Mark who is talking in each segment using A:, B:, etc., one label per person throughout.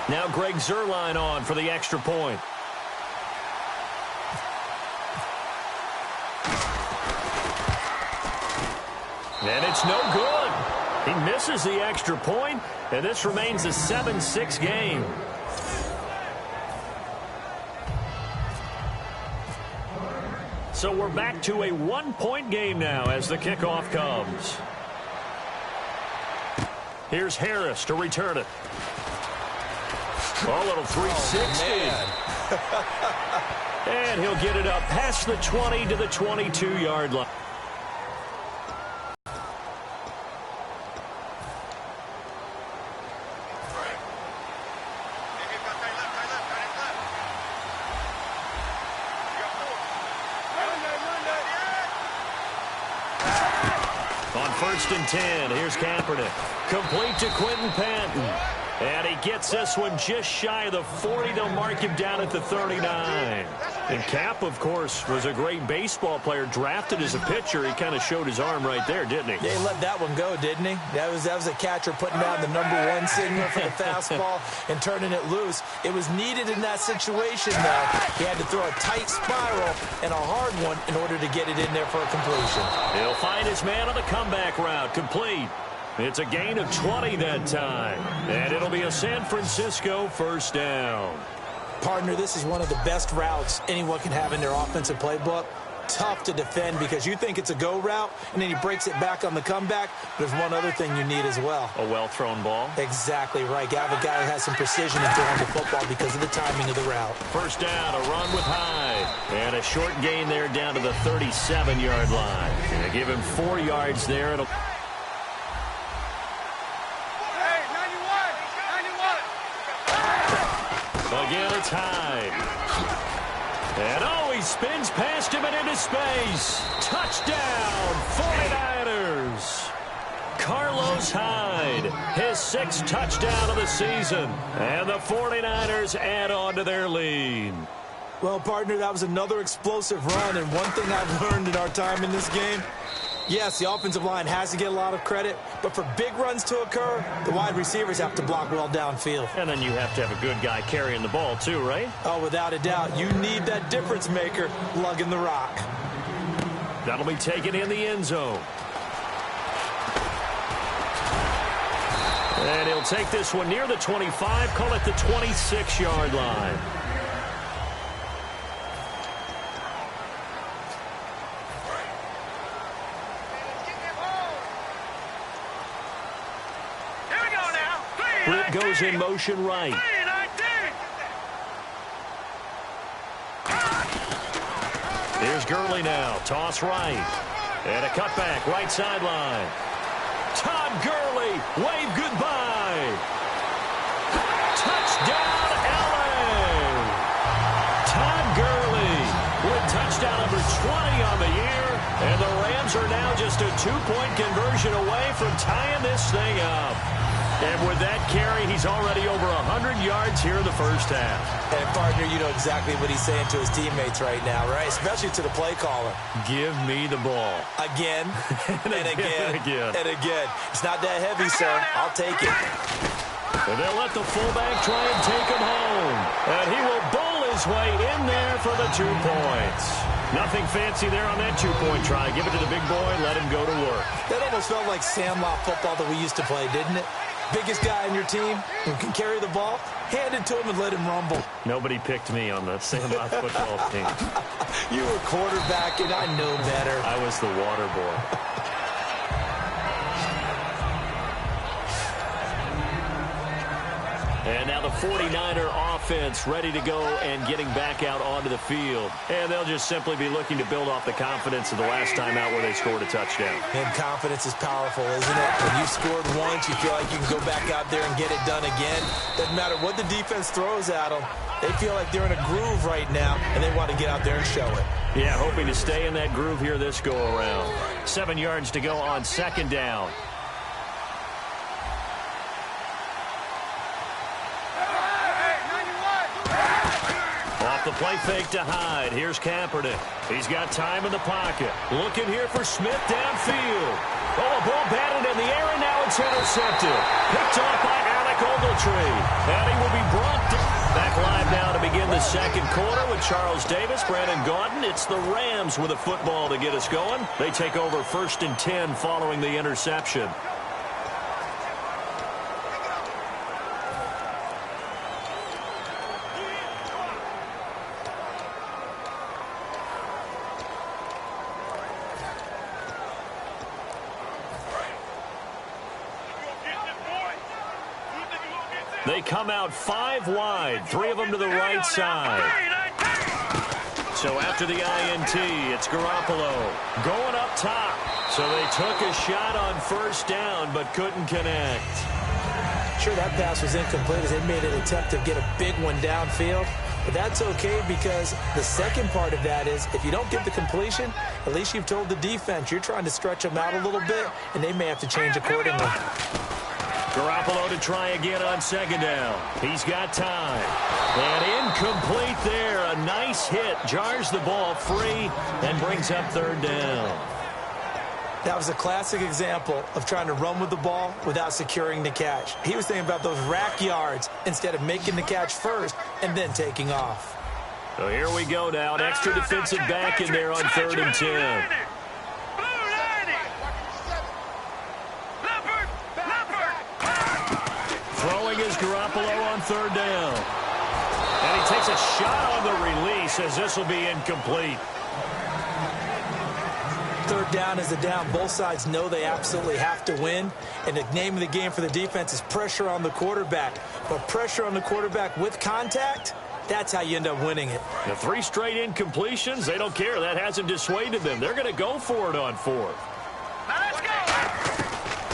A: Now Greg Zuerlein on for the extra point. And it's no good. He misses the extra point, and this remains a 7-6 game. So we're back to a one-point game now as the kickoff comes. Here's Harris to return it. Oh, little 360. Oh, and he'll get it up past the 20 to the 22-yard line. First and 10. Here's Kaepernick. Complete to Quentin Patton. And he gets this one just shy of the 40. They'll mark him down at the 39. And Cap, of course, was a great baseball player. Drafted as a pitcher. He kind of showed his arm right there, didn't he?
B: Yeah, he let that one go, didn't he? That was a catcher putting down the #1 signal for the fastball and turning it loose. It was needed in that situation, though. He had to throw a tight spiral and a hard one in order to get it in there for a completion.
A: He'll find his man on the comeback route. Complete. It's a gain of 20 that time. And it'll be a San Francisco first down.
B: Partner, this is one of the best routes anyone can have in their offensive playbook. Tough to defend because you think it's a go route, and then he breaks it back on the comeback. There's one other thing you need as well.
A: A well-thrown ball?
B: Exactly right. You have a guy who has some precision in throwing the football because of the timing of the route.
A: First down, a run with Hyde. And a short gain there down to the 37-yard line. They give him 4 yards there. It'll... Again, it's Hyde. And, oh, he spins past him and into space. Touchdown, 49ers. Carlos Hyde, his 6th touchdown of the season. And the 49ers add on to their lead.
B: Well, partner, that was another explosive run. And one thing I've learned in our time in this game, yes, the offensive line has to get a lot of credit, but for big runs to occur, the wide receivers have to block well downfield.
A: And then you have to have a good guy carrying the ball too, right?
B: Oh, without a doubt. You need that difference maker lugging the rock.
A: That'll be taken in the end zone. And he'll take this one near the 25, call it the 26-yard line. Britt goes in motion right. Here's Gurley now. Toss right. And a cutback right sideline. Todd Gurley. Wave goodbye. Touchdown, LA. Todd Gurley with touchdown number 20 on the year. And the Rams are now just a 2-point conversion away from tying this thing up. And with that carry, he's already over 100 yards here in the first half.
B: And, partner, you know exactly what he's saying to his teammates right now, right? Especially to the play caller.
A: Give me the ball.
B: Again, and again,
A: and again.
B: and again. It's not that heavy, sir. I'll take it.
A: And they'll let the fullback try and take him home. And he will bowl his way in there for the 2 points. Nothing fancy there on that 2-point try. Give it to the big boy, let him go to work.
B: That almost felt like Sandlot football that we used to play, didn't it? Biggest guy on your team who can carry the ball, hand it to him and let him rumble.
A: Nobody picked me on the Sandlot football team.
B: You were quarterback, and I know better.
A: I was the water boy. And now the 49er offense ready to go and getting back out onto the field. And they'll just simply be looking to build off the confidence of the last time out where they scored a touchdown.
B: And confidence is powerful, isn't it? When you scored once, you feel like you can go back out there and get it done again. Doesn't matter what the defense throws at them. They feel like they're in a groove right now, and they want to get out there and show it.
A: Yeah, hoping to stay in that groove here this go-around. 7 yards to go on second down. Off the play fake to Hyde. Here's Kaepernick. He's got time in the pocket. Looking here for Smith downfield. Oh, a ball batted in the air, and now it's intercepted. Picked off by Alec Ogletree. And he will be second quarter with Charles Davis, Brandon Gaudin. It's the Rams with a football to get us going. They take over 1st and 10 following the interception. They come out 5 wide, 3 of them to the right side. So after the INT, it's Garoppolo going up top. So they took a shot on 1st down, but couldn't connect.
B: Sure, that pass was incomplete as they made an attempt to get a big one downfield. But that's okay because the second part of that is if you don't get the completion, at least you've told the defense you're trying to stretch them out a little bit, and they may have to change accordingly.
A: Garoppolo to try again on 2nd down. He's got time. And incomplete there. A nice hit. Jars the ball free and brings up 3rd down.
B: That was a classic example of trying to run with the ball without securing the catch. He was thinking about those rack yards instead of making the catch first and then taking off.
A: So here we go now. An extra defensive back in there on 3rd and 10. Throwing is Garoppolo on 3rd down. And he takes a shot on the release as this will be incomplete.
B: 3rd down is a down. Both sides know they absolutely have to win. And the name of the game for the defense is pressure on the quarterback. But pressure on the quarterback with contact, that's how you end up winning it.
A: The 3 straight incompletions, they don't care. That hasn't dissuaded them. They're going to go for it on 4th.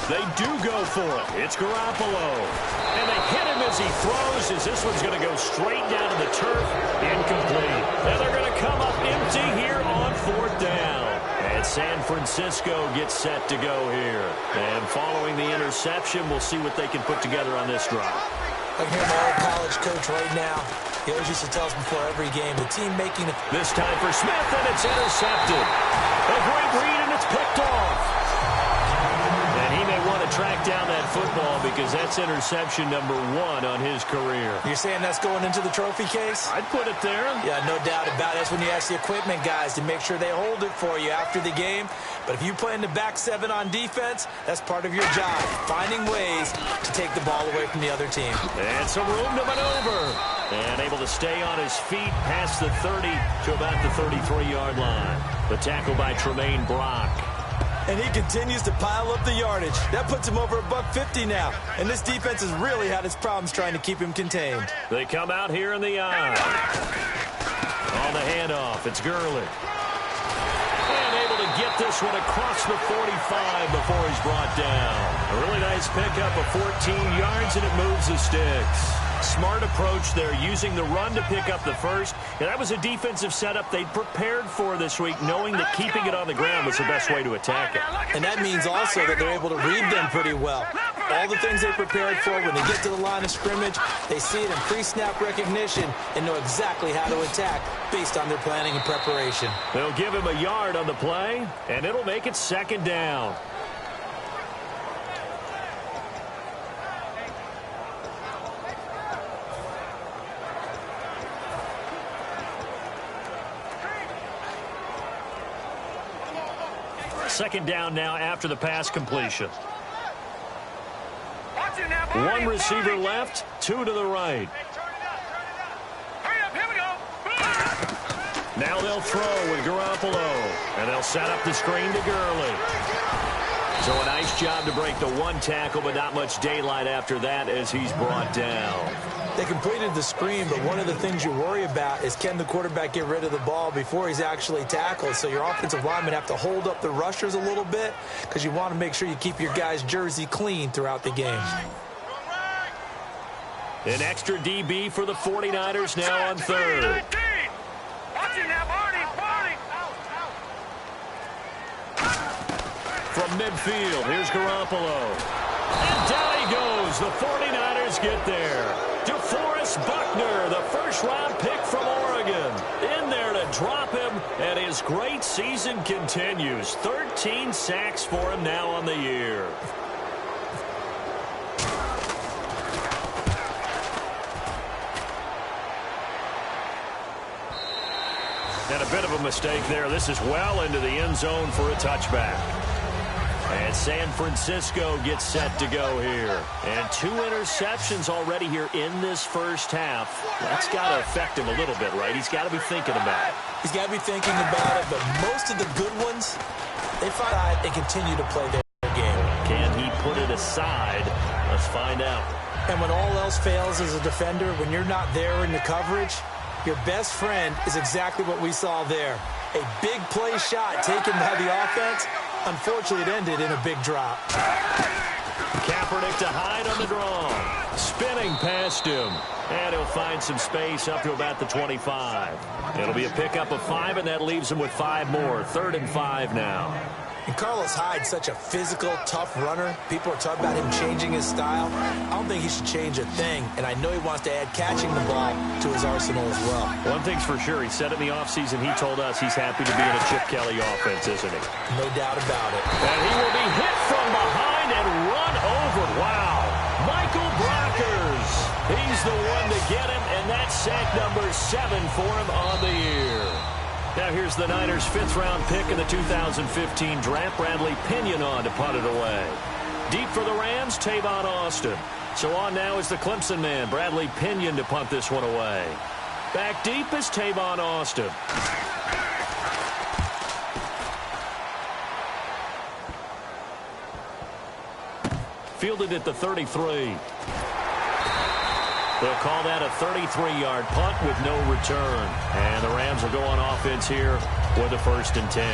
A: They do go for it. It's Garoppolo. And they hit him as he throws, as this one's going to go straight down to the turf. Incomplete. And they're going to come up empty here on 4th down. And San Francisco gets set to go here. And following the interception, we'll see what they can put together on this drive.
B: I can hear my old college coach right now. He always used to tell us before every game, the team making it.
A: This time for Smith, and it's intercepted. A great read, and it's picked off. And he may want to track down that football because that's interception number 1 on his career.
B: You're saying that's going into the trophy case?
A: I'd put it there.
B: Yeah, no doubt about it. That's when you ask the equipment guys to make sure they hold it for you after the game. But if you play in the back 7 on defense, that's part of your job, finding ways to take the ball away from the other team.
A: And some room to maneuver. And able to stay on his feet past the 30 to about the 33-yard line. The tackle by Tremaine Brock.
B: And he continues to pile up the yardage. That puts him over $150 now. And this defense has really had its problems trying to keep him contained.
A: They come out here in the eye. On the handoff, it's Gurley. And able to get this one across the 45 before he's brought down. A really nice pickup of 14 yards, and it moves the sticks. Smart approach there, using the run to pick up the first. And that was a defensive setup they'd prepared for this week, knowing that keeping it on the ground was the best way to attack it.
B: And that means also that they're able to read them pretty well. All the things they prepared for, when they get to the line of scrimmage, they see it in pre-snap recognition and know exactly how to attack based on their planning and preparation.
A: They'll give him a yard on the play, and it'll make it 2nd down. Second down now after the pass completion. 1 receiver left, 2 to the right. Now they'll throw with Garoppolo, and they'll set up the screen to Gurley. So a nice job to break the 1 tackle, but not much daylight after that as he's brought down.
B: They completed the screen, but one of the things you worry about is can the quarterback get rid of the ball before he's actually tackled. So your offensive linemen have to hold up the rushers a little bit because you want to make sure you keep your guys' jersey clean throughout the game.
A: An extra DB for the 49ers now on 3rd. From midfield, here's Garoppolo. And down he goes. The 49ers get there. DeForest Buckner, the first-round pick from Oregon, in there to drop him, and his great season continues. 13 sacks for him now on the year. And a bit of a mistake there. This is well into the end zone for a touchback. And San Francisco gets set to go here. And 2 interceptions already here in this first half. That's got to affect him a little bit, right? He's got to be thinking about it.
B: He's got to be thinking about it, but most of the good ones, they find out and continue to play their game.
A: Can he put it aside? Let's find out.
B: And when all else fails as a defender, when you're not there in the coverage, your best friend is exactly what we saw there. A big play shot taken by the offense. Unfortunately, it ended in a big drop.
A: Kaepernick to Hyde on the draw. Spinning past him. And he'll find some space up to about the 25. It'll be a pickup of 5, and that leaves him with 5 more. 3rd and 5 now.
B: And Carlos Hyde's such a physical, tough runner. People are talking about him changing his style. I don't think he should change a thing, and I know he wants to add catching the ball to his arsenal as well.
A: One thing's for sure, he said in the offseason, he told us he's happy to be in a Chip Kelly offense, isn't he?
B: No doubt about it.
A: And he will be hit from behind and run over. Wow. Michael Brockers. He's the one to get him, and that's sack number 7 for him on the year. Now here's the Niners' 5th-round pick in the 2015 draft. Bradley Pinion on to punt it away. Deep for the Rams, Tavon Austin. So on now is the Clemson man, Bradley Pinion, to punt this one away. Back deep is Tavon Austin. Fielded at the 33. They'll call that a 33-yard punt with no return. And the Rams will go on offense here with a 1st and 10.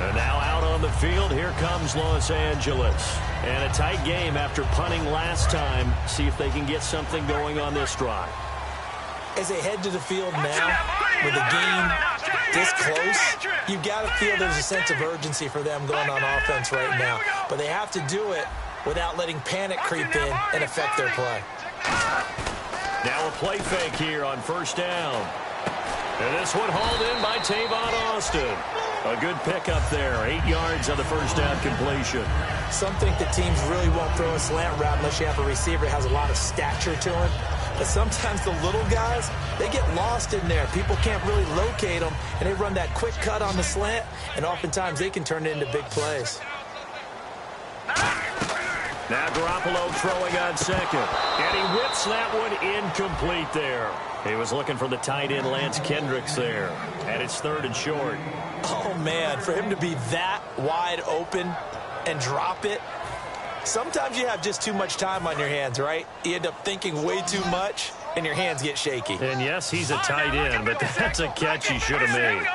A: And now out on the field, here comes Los Angeles. And a tight game after punting last time. See if they can get something going on this drive.
B: As they head to the field now, with the game this close, you've got to feel there's a sense of urgency for them going on offense right now. But they have to do it without letting panic creep in and affect their play.
A: Now a play fake here on 1st down. And this one hauled in by Tavon Austin. A good pickup there. 8 yards on the 1st down completion.
B: Some think that teams really won't throw a slant route unless you have a receiver that has a lot of stature to him. But sometimes the little guys, they get lost in there. People can't really locate them, and they run that quick cut on the slant, and oftentimes they can turn it into big plays.
A: Now Garoppolo throwing on 2nd. And he whips that one incomplete there. He was looking for the tight end Lance Kendricks there. And it's 3rd and short.
B: Oh, man, for him to be that wide open and drop it. Sometimes you have just too much time on your hands, right? You end up thinking way too much, and your hands get shaky.
A: And yes, he's a tight end, but that's a catch he should have made.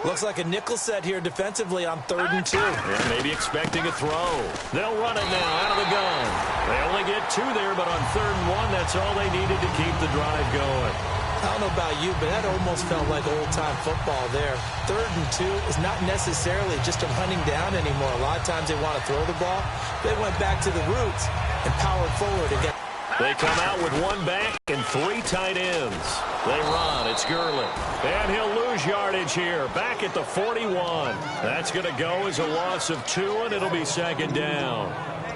B: Looks like a nickel set here defensively on 3rd and 2.
A: Yeah, maybe expecting a throw. They'll run it now out of the gun. They only get 2 there, but on 3rd and 1, that's all they needed to keep the drive going.
B: I don't know about you, but that almost felt like old-time football there. 3rd and 2 is not necessarily just a hunting down anymore. A lot of times they want to throw the ball. They went back to the roots and powered forward again.
A: They come out with 1 back and 3 tight ends. They run. It's Gurley. And he'll lose yardage here. Back at the 41. That's going to go as a loss of 2, and it'll be 2nd down.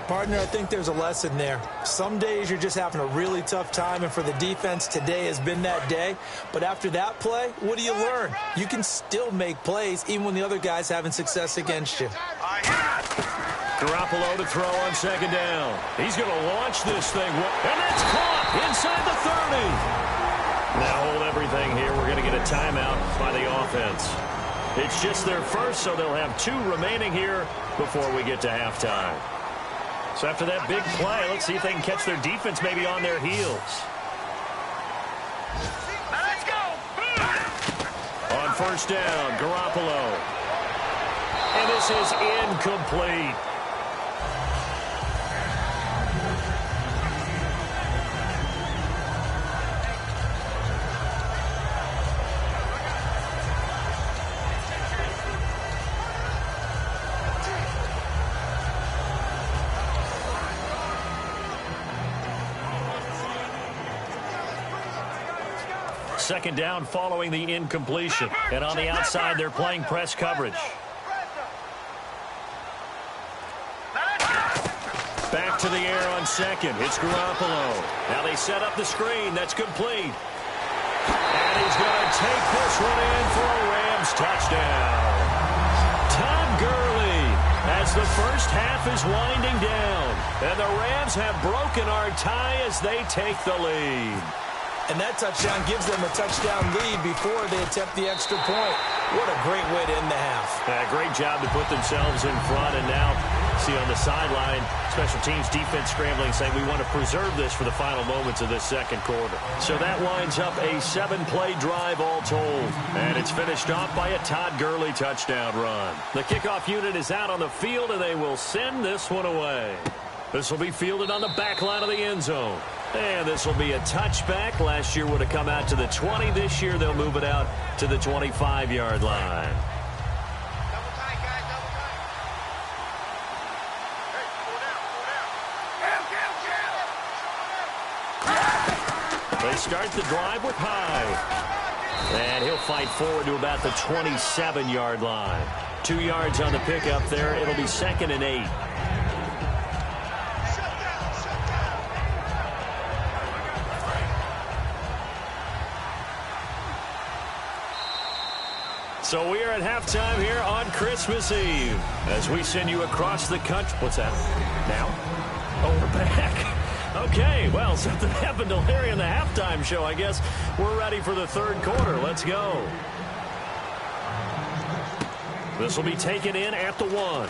B: Partner, I think there's a lesson there. Some days you're just having a really tough time, and for the defense, today has been that day. But after that play, what do you learn? You can still make plays even when the other guy's having success against you.
A: Garoppolo to throw on 2nd down. He's going to launch this thing. And that's caught inside the 30. Now hold everything here. We're going to get a timeout by the offense. It's just their first, so they'll have 2 remaining here before we get to halftime. So after that big play, let's see if they can catch their defense maybe on their heels.
C: Let's go.
A: On 1st down, Garoppolo. And this is incomplete. Second down following the incompletion. And on the outside, they're playing press coverage. Back to the air on second. It's Garoppolo. Now they set up the screen. That's complete. And he's going to take this one in for a Rams touchdown. Todd Gurley as the first half is winding down. And the Rams have broken our tie as they take the lead.
B: And that touchdown gives them a touchdown lead before they attempt the extra point. What a great way to end the half.
A: Great job to put themselves in front. And now, see on the sideline, special teams defense scrambling, saying we want to preserve this for the final moments of this second quarter. So that winds up a 7-play drive all told. And it's finished off by a Todd Gurley touchdown run. The kickoff unit is out on the field, and they will send this one away. This will be fielded on the back line of the end zone. And this will be a touchback. Last year would have come out to the 20. This year they'll move it out to the 25-yard line. They start the drive with High. And he'll fight forward to about the 27-yard line. 2 yards on the pickup there. It'll be 2nd and 8. So we are at halftime here on Christmas Eve as we send you across the country. What's that? Now? Oh, we're back. Okay, well, something happened to Larry in the halftime show. I guess we're ready for the third quarter. Let's go. This will be taken in at the 1.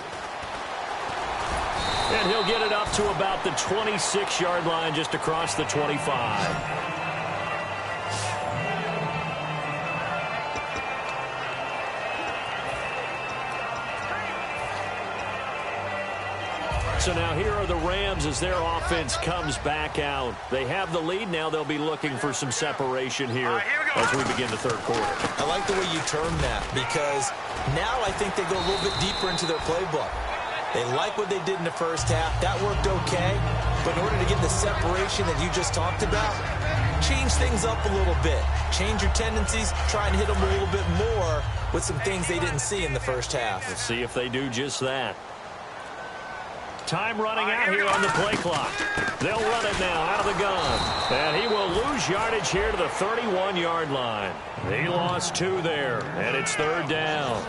A: And he'll get it up to about the 26-yard line, just across the 25. So now here are the Rams as their offense comes back out. They have the lead. Now they'll be looking for some separation here as we begin the third quarter.
B: I like the way you term that, because now I think they go a little bit deeper into their playbook. They like what they did in the first half. That worked okay. But in order to get the separation that you just talked about, change things up a little bit. Change your tendencies. Try and hit them a little bit more with some things they didn't see in the first half.
A: Let's see if they do just that. Time running out here on the play clock. They'll run it now out of the gun. And he will lose yardage here to the 31-yard line. He lost 2 there, and it's 3rd down.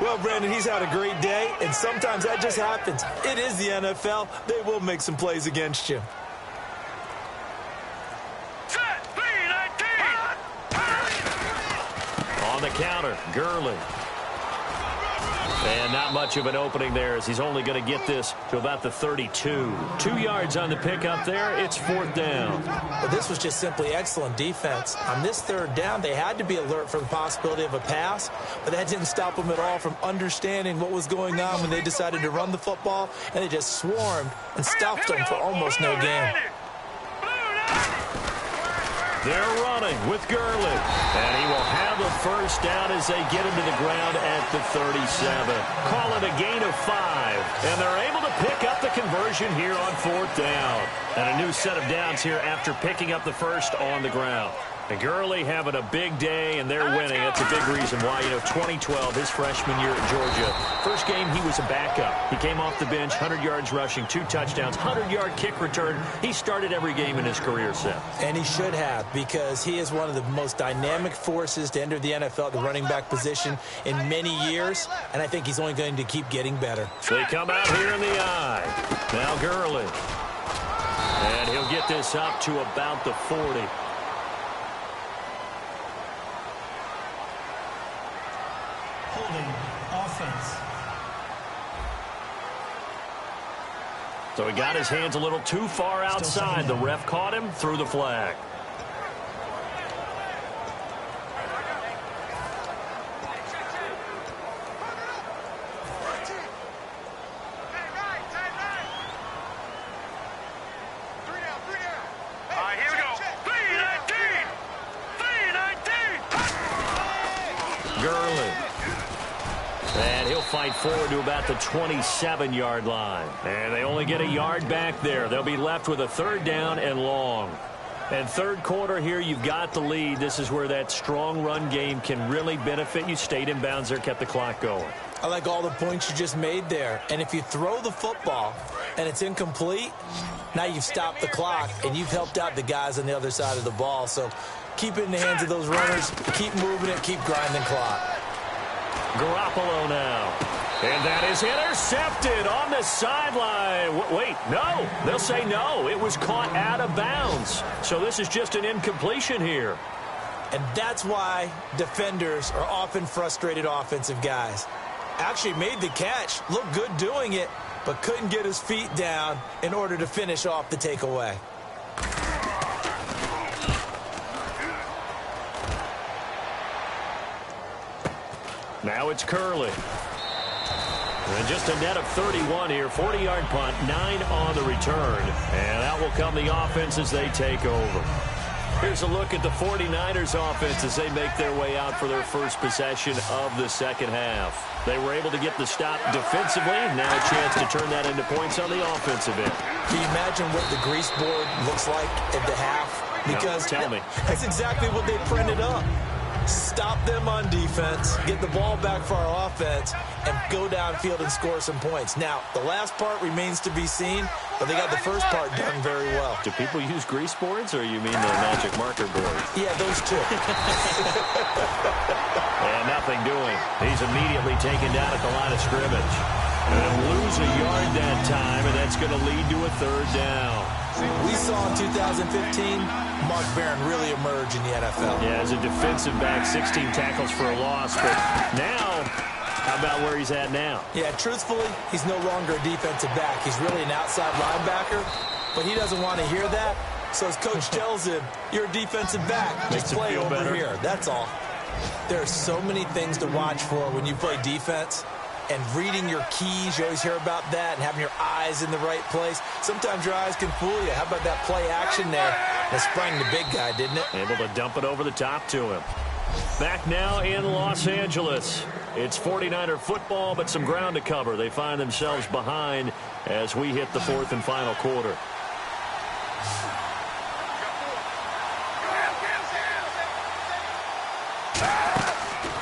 B: Well, Brandon, he's had a great day, and sometimes that just happens. It is the NFL. They will make some plays against you.
A: On the counter, Gurley. And not much of an opening there as he's only going to get this to about the 32. 2 yards on the pickup there. It's 4th down.
B: Well, this was just simply excellent defense. On this 3rd down, they had to be alert for the possibility of a pass, but that didn't stop them at all from understanding what was going on when they decided to run the football, and they just swarmed and stopped them for almost no gain.
A: They're running with Gurley. And he will have the first down as they get him to the ground at the 37. Call it a gain of 5. And they're able to pick up the conversion here on 4th down. And a new set of downs here after picking up the first on the ground. And Gurley having a big day, and they're winning. That's a big reason why. 2012, his freshman year at Georgia. First game, he was a backup. He came off the bench, 100 yards rushing, 2 touchdowns, 100-yard kick return. He started every game in his career, Seth. And
B: he should have, because he is one of the most dynamic forces to enter the NFL at the running back position in many years, and I think he's only going to keep getting better.
A: They come out here in the eye. Now Gurley. And he'll get this up to about the 40.
C: Offense.
A: So he got his hands a little too far outside. The ref caught him, threw the flag. Fight forward to about the 27-yard line. And they only get a yard back there. They'll be left with a 3rd down and long. And third quarter here, you've got the lead. This is where that strong run game can really benefit you. Stayed in bounds there, kept the clock going.
B: I like all the points you just made there. And if you throw the football, and it's incomplete, now you've stopped the clock, and you've helped out the guys on the other side of the ball. So keep it in the hands of those runners, keep moving it, keep grinding clock.
A: Garoppolo now. And that is intercepted on the sideline. Wait, no. They'll say no. It was caught out of bounds. So this is just an incompletion here.
B: And that's why defenders are often frustrated offensive guys. Actually made the catch, looked good doing it, but couldn't get his feet down in order to finish off the takeaway.
A: Now it's Curley. And just a net of 31 here, 40-yard punt, 9 on the return. And out will come the offense as they take over. Here's a look at the 49ers offense as they make their way out for their first possession of the second half. They were able to get the stop defensively. Now a chance to turn that into points on the offensive end.
B: Can you imagine what the grease board looks like at the half? Because
A: no, tell me.
B: That's exactly what they printed up. Stop them on defense, get the ball back for our offense, and go downfield and score some points. Now, the last part remains to be seen, but they got the first part done very well.
A: Do people use grease boards, or you mean the magic marker boards?
B: Yeah, those two.
A: And nothing doing. He's immediately taken down at the line of scrimmage. And lose a yard that time, and that's going to lead to a third down.
B: We saw in 2015 Mark Barron really emerge in the NFL.
A: Yeah, as a defensive back, 16 tackles for a loss. But now, how about where he's at now?
B: Yeah, truthfully, he's no longer a defensive back. He's really an outside linebacker, but he doesn't want to hear that. So his coach tells him, you're a defensive back. Just play over better here. That's all. There are so many things to watch for when you play defense. And reading your keys, you always hear about that, and having your eyes in the right place. Sometimes your eyes can fool you. How about that play action there? That sprang the big guy, didn't it?
A: Able to dump it over the top to him. Back now in Los Angeles. It's 49er football, but some ground to cover. They find themselves behind as we hit the fourth and final quarter.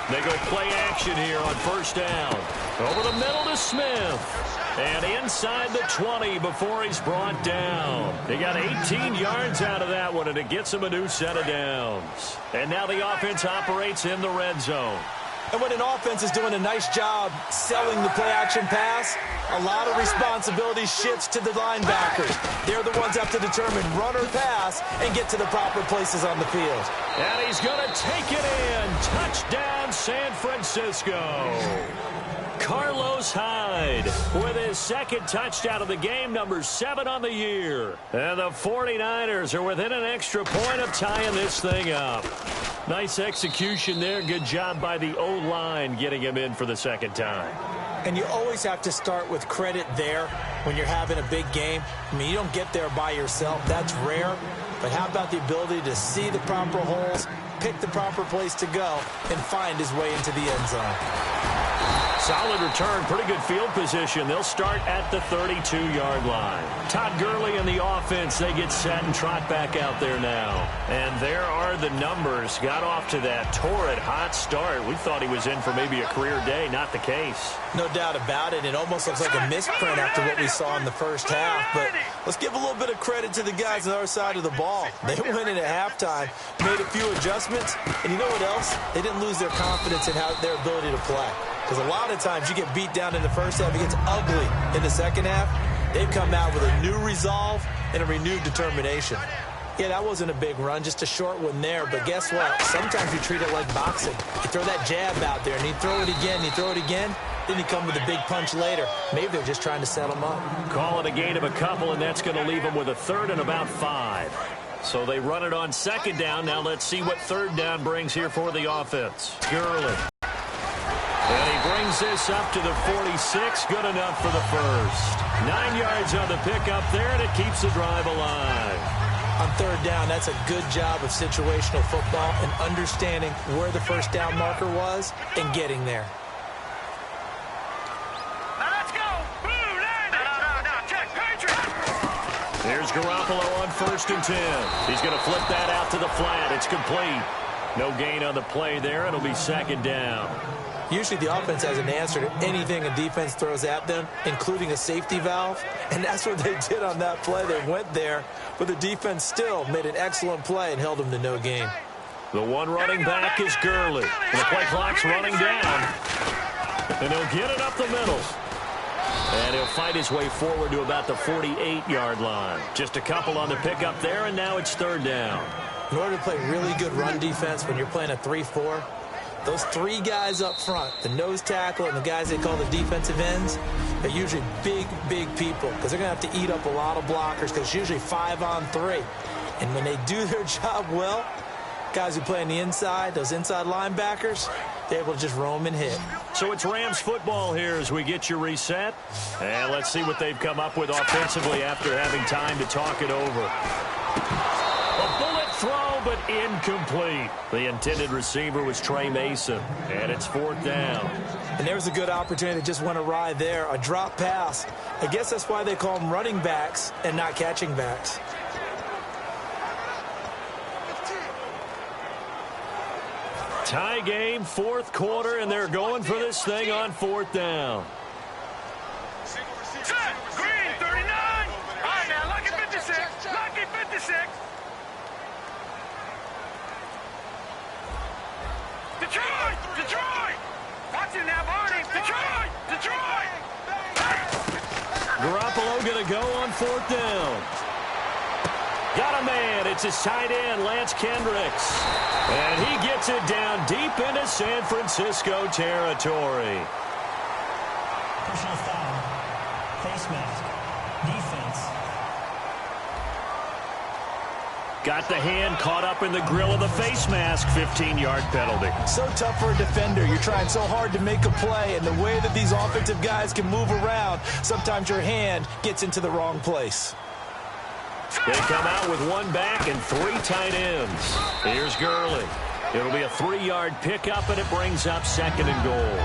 A: They go play action here on first down. Over the middle to Smith. And inside the 20 before he's brought down. They got 18 yards out of that one, and it gets him a new set of downs. And now the offense operates in the red zone.
B: And when an offense is doing a nice job selling the play-action pass, a lot of responsibility shifts to the linebackers. They're the ones that have to determine run or pass and get to the proper places on the field.
A: And he's going to take it in. Touchdown, San Francisco. Carlos Hyde with his second touchdown of the game, number 7 on the year. And the 49ers are within an extra point of tying this thing up. Nice execution there. Good job by the O-line getting him in for the second time.
B: And you always have to start with credit there when you're having a big game. I mean, you don't get there by yourself. That's rare. But how about the ability to see the proper holes, pick the proper place to go, and find his way into the end zone?
A: Solid return, pretty good field position. They'll start at the 32-yard line. Todd Gurley and the offense, they get set and trot back out there now. And there are the numbers. Got off to that torrid hot start. We thought he was in for maybe a career day. Not the case.
B: No doubt about it. It almost looks like a misprint after what we saw in the first half. But let's give a little bit of credit to the guys on the other side of the ball. They went in at halftime, made a few adjustments, and you know what else? They didn't lose their confidence in their ability to play. Because a lot of times you get beat down in the first half, it gets ugly in the second half. They've come out with a new resolve and a renewed determination. Yeah, that wasn't a big run, just a short one there. But guess what? Sometimes you treat it like boxing. You throw that jab out there, and you throw it again, you throw it again, then you come with a big punch later. Maybe they're just trying to set them up.
A: Call it a gain of a couple, and that's going to leave them with a third and about 5. So they run it on second down. Now let's see what third down brings here for the offense. Gurley. And he brings this up to the 46. Good enough for the first. 9 yards on the pickup there, and it keeps the drive alive.
B: On third down, that's a good job of situational football and understanding where the first down marker was and getting there.
C: Now let's go. Check, Patriot.
A: Here's Garoppolo on first and 10. He's going to flip that out to the flat. It's complete. No gain on the play there. It'll be second down.
B: Usually the offense has an answer to anything a defense throws at them, including a safety valve, and that's what they did on that play. They went there, but the defense still made an excellent play and held them to no gain.
A: The one running back is Gurley. The play clock's running down, and he'll get it up the middle. And he'll fight his way forward to about the 48-yard line. Just a couple on the pickup there, and now it's third down.
B: In order to play really good run defense when you're playing a 3-4, those three guys up front, the nose tackle and the guys they call the defensive ends, are usually big, big people because they're going to have to eat up a lot of blockers because it's usually 5-on-3. And when they do their job well, guys who play on the inside, those inside linebackers, they're able to just roam and hit.
A: So it's Rams football here as we get you reset. And let's see what they've come up with offensively after having time to talk it over. A bullet throw, but incomplete. The intended receiver was Trey Mason, and it's fourth down.
B: And there's a good opportunity that just went awry there, a drop pass. I guess that's why they call them running backs and not catching backs.
A: Tie game, fourth quarter, and they're going for this thing on fourth down.
C: Set, green, 39. All right, now, lucky 56. Lucky 56. Detroit! Detroit! Watch it now, Barney. Detroit! Detroit!
A: Garoppolo going to go on fourth down. Got a man. It's his tight end, Lance Kendricks. And he gets it down deep into San Francisco territory.
D: Personal foul. Face mask. Defense.
A: Got the hand caught up in the grill of the face mask. 15-yard penalty.
B: So tough for a defender. You're trying so hard to make a play, and the way that these offensive guys can move around, sometimes your hand gets into the wrong place.
A: They come out with one back and three tight ends. Here's Gurley. It'll be a 3-yard pickup, and it brings up second and goal.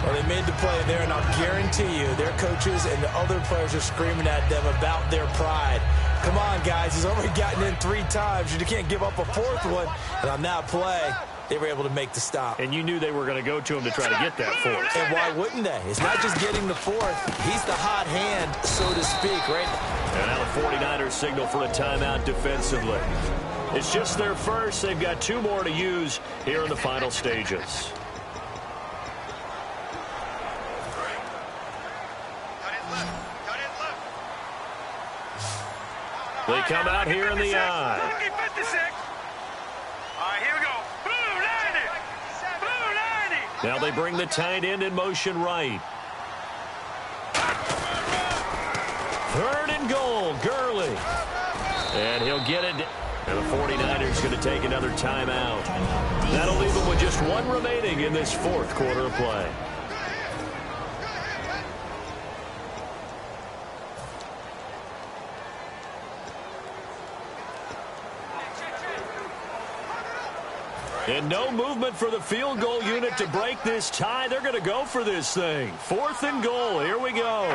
B: Well, they made the play there, and I'll guarantee you their coaches and the other players are screaming at them about their pride. Come on, guys. He's already gotten in 3 times. You can't give up a fourth one. And on that play, they were able to make the stop.
A: And you knew they were going to go to him to try to get that fourth.
B: And why wouldn't they? It's not just getting the fourth. He's the hot hand, so to speak, right?
A: And now the 49ers signal for a timeout defensively. It's just their first. They've got 2 more to use here in the final stages. They come out here in the eye.
C: Lucky 56. All right, here we go. Blue 90. Blue 90.
A: Now they bring the tight end in motion right. Third and goal, Gurley. And he'll get it. And the 49ers going to take another timeout. That'll leave them with just 1 remaining in this fourth quarter of play. And no movement for the field goal unit to break this tie. They're going to go for this thing. 4th and goal. Here we go.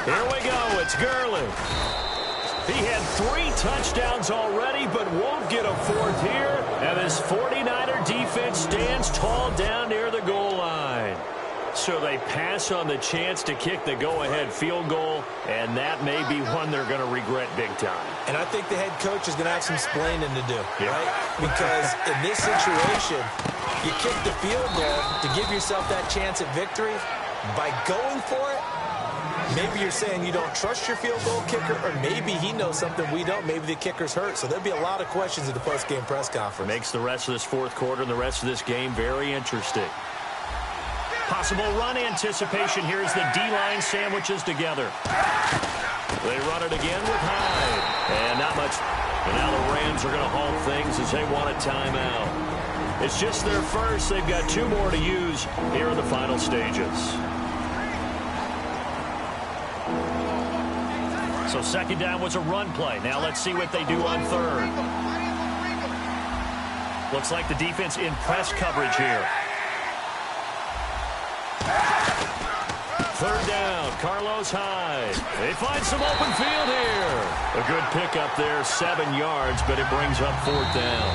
A: Here we go. It's Gurley. He had 3 touchdowns already, but won't get a 4th here. And this 49er defense stands tall down near the goal line. So they pass on the chance to kick the go-ahead field goal, and that may be one they're going to regret big time.
B: And I think the head coach is going to have some explaining to do, right? Because in this situation, you kick the field goal to give yourself that chance at victory. By going for it, maybe you're saying you don't trust your field goal kicker, or maybe he knows something we don't. Maybe the kicker's hurt. So there'll be a lot of questions at the post-game press conference.
A: Makes the rest of this fourth quarter and the rest of this game very interesting. Possible run anticipation here as the D-line sandwiches together. They run it again with Hyde. And not much. And now the Rams are going to halt things as they want a timeout. It's just their first. They've got 2 more to use here in the final stages. So second down was a run play. Now let's see what they do on third. Looks like the defense in press coverage here. Third down, Carlos Hyde. They find some open field here. A good pickup there, 7 yards, but it brings up 4th down.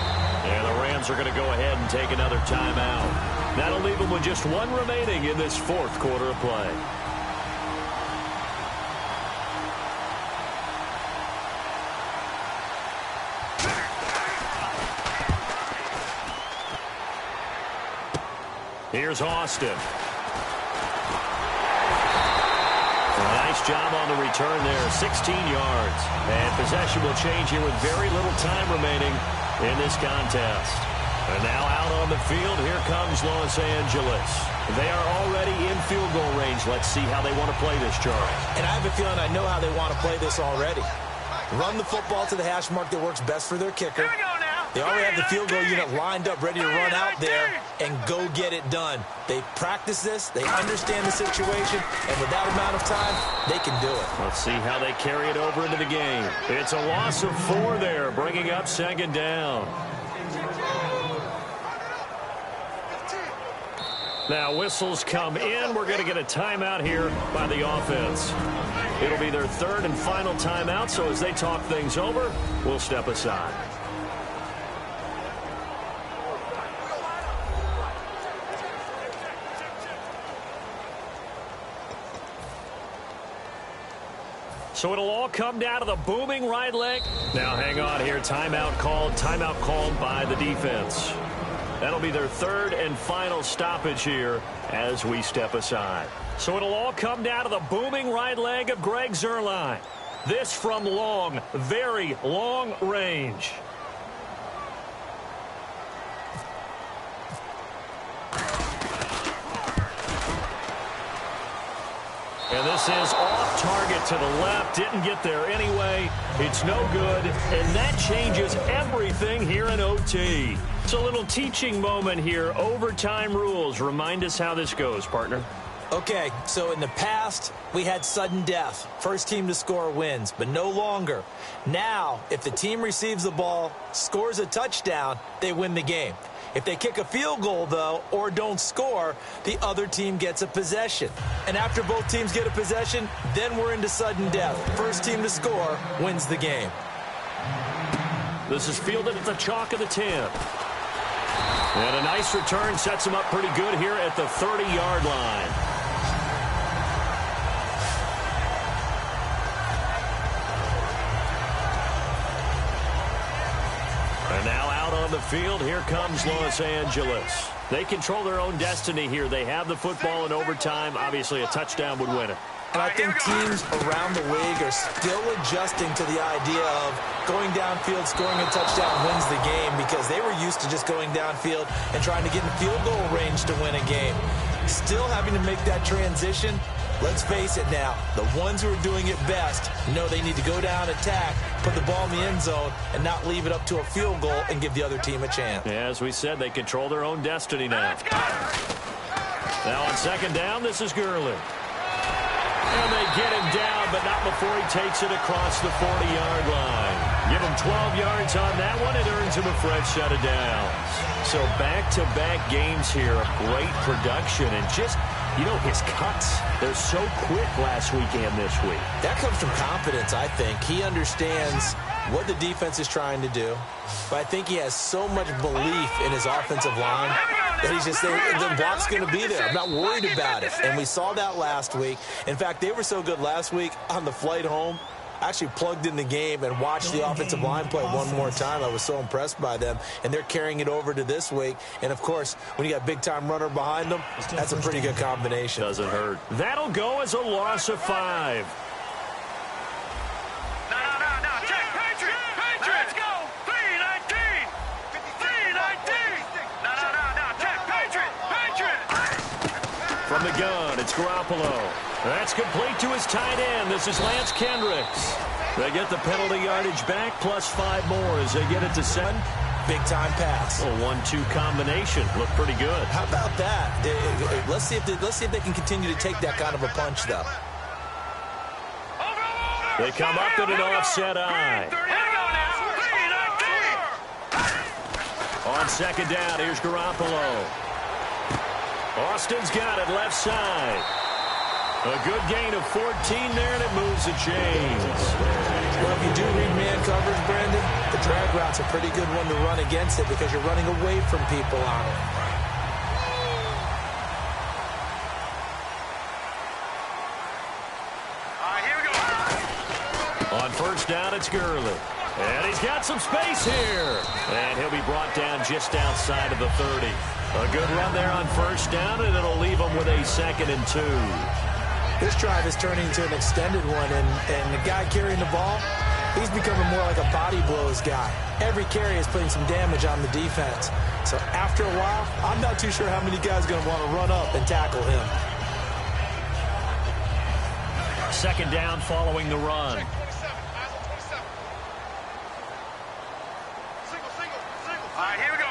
A: And the Rams are going to go ahead and take another timeout. That'll leave them with just one remaining in this fourth quarter of play. Here's Austin. Nice job on the return there, 16 yards. And possession will change here with very little time remaining in this contest. And now out on the field, here comes Los Angeles. They are already in field goal range. Let's see how they want to play this, Charles.
B: And I have a feeling I know how they want to play this already. Run the football to the hash mark that works best for their kicker.
C: Here we go now.
B: They already have the field goal unit lined up, ready to run out there and go get it done. They practice this. They understand the situation. And with that amount of time, they can do it.
A: Let's see how they carry it over into the game. It's a loss of 4 there, bringing up second down. Now whistles come in. We're going to get a timeout here by the offense. It'll be their third and final timeout, so as they talk things over, we'll step aside. So it'll all come down to the booming right leg. Now hang on here. Timeout called by the defense. That'll be their third and final stoppage here as we step aside. So it'll all come down to the booming right leg of Greg Zuerlein. This from long, very long range. And this is off target to the left. Didn't get there anyway. It's no good. And that changes everything here in OT. It's a little teaching moment here. Overtime rules. Remind us how this goes, partner.
B: Okay, so in the past, we had sudden death. First team to score wins, but no longer. Now, if the team receives the ball, scores a touchdown, they win the game. If they kick a field goal, though, or don't score, the other team gets a possession. And after both teams get a possession, then we're into sudden death. First team to score wins the game.
A: This is fielded at the chalk of the 10. And a nice return sets them up pretty good here at the 30-yard line. And now out on the field, here comes Los Angeles. They control their own destiny here. They have the football in overtime. Obviously, a touchdown would win it.
B: And I think teams around the league are still adjusting to the idea of going downfield, scoring a touchdown wins the game, because they were used to just going downfield and trying to get in field goal range to win a game. Still having to make that transition. Let's face it now, the ones who are doing it best know they need to go down, attack, put the ball in the end zone, and not leave it up to a field goal and give the other team a chance.
A: Yeah, as we said, they control their own destiny now. Now on second down, this is Gurley. And they get him down, but not before he takes it across the 40-yard line. Give him 12 yards on that one. It earns him a fresh set of downs. So back-to-back games here of great production. And just, you know, his cuts, they're so quick last week and this week.
B: That comes from confidence, I think. He understands what the defense is trying to do. But I think he has so much belief in his offensive line that he's just saying, the block's going to be there. I'm not worried about it. And we saw that last week. In fact, they were so good last week on the flight home. I actually plugged in the game and watched the offensive line play one more time. I was so impressed by them. And they're carrying it over to this week. And, of course, when you got a big-time runner behind them, that's a pretty good combination.
A: Doesn't hurt. That'll go as a loss of 5. From the gun, it's Garoppolo. That's complete to his tight end. This is Lance Kendricks. They get the penalty yardage back, plus 5 more as they get it to 7.
B: Big-time pass.
A: A 1-2 combination. Looked pretty good.
B: How about that? Let's see if they can continue to take that kind of a punch, though.
A: They come up in an offset eye. On second down, here's Garoppolo. Austin's got it left side. A good gain of 14 there, and it moves the chains.
B: Well, if you do read man coverage, Brandon, the drag route's a pretty good one to run against it because you're running away from people on it.
A: On first down, it's Gurley. And he's got some space here. And he'll be brought down just outside of the 30. A good run there on first down, and it'll leave him with a 2nd and 2.
B: This drive is turning into an extended one, and the guy carrying the ball, he's becoming more like a body blows guy. Every carry is putting some damage on the defense. So after a while, I'm not too sure how many guys are going to want to run up and tackle him.
A: 2nd down following the run.
C: All right, here we go.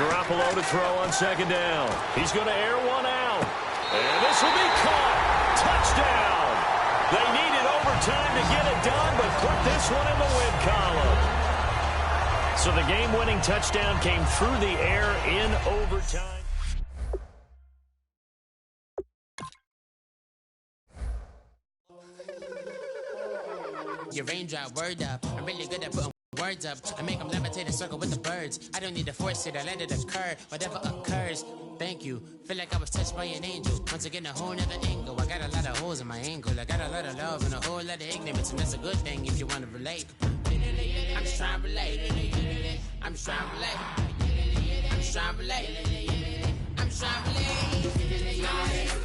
A: Garoppolo to throw on 2nd down. He's going to air one out. And this will be caught. Touchdown. They needed overtime to get it done, but put this one in the win column. So the game-winning touchdown came through the air in overtime.
E: Your raindrop, word up. I'm really good at putting words up. I make them levitate and circle with the birds. I don't need to force it, I let it occur. Whatever occurs, thank you. Feel like I was touched by an angel. Once again, a whole nother angle. I got a lot of holes in my ankle. I got a lot of love and a whole lot of ignorance. And that's a good thing if you want to relate. I'm just trying to relate. I'm just trying to relate. I'm just trying to relate. I'm just trying to relate.